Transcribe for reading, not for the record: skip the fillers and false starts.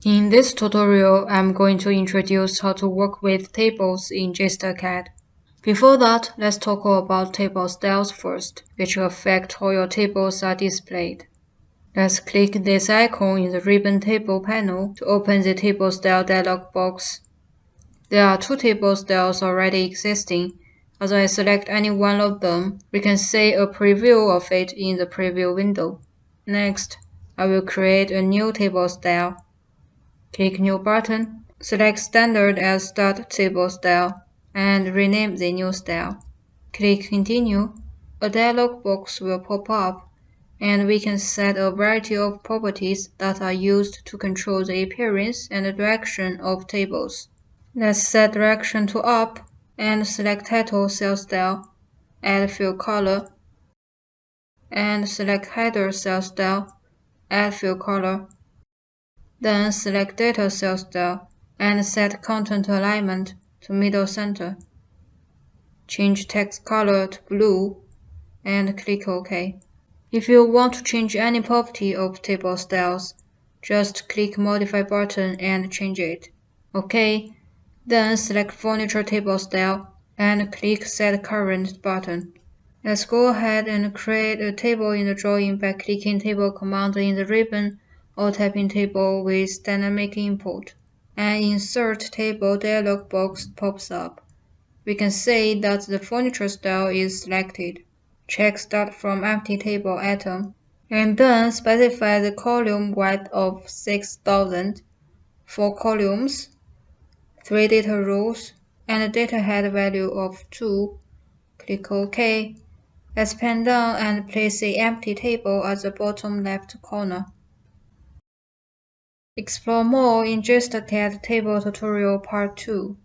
In this tutorial, I'm going to introduce how to work with tables in GstarCAD. Before that, let's talk about table styles first, which affect how your tables are displayed. Let's click this icon in the Ribbon Table panel to open the Table Style dialog box. There are two table styles already existing. As I select any one of them, we can see a preview of it in the preview window. Next, I will create a new table style. Click New button, select Standard as Start Table Style, and rename the new style. Click Continue. A dialog box will pop up, and we can set a variety of properties that are used to control the appearance and the direction of tables. Let's set direction to up, and select Title Cell Style, add Fill Color, and select Header Cell Style, add Fill Color. Then select Data Cell Style and set Content Alignment to Middle Center. Change text color to blue and click OK. If you want to change any property of table styles, just click Modify button and change it. OK. Then select Furniture Table Style and click Set Current button. Let's go ahead and create a table in the drawing by clicking Table command in the ribbon or typing Table with Dynamic Input. An Insert Table dialog box pops up. We can see that the furniture style is selected. Check Start from Empty Table item, and then specify the column width of 6000, 4 columns, 3 data rows, and a data head value of 2. Click OK. Let's pan down and place the empty table at the bottom left corner. Explore more in GstarCAD Table Tutorial Part 2.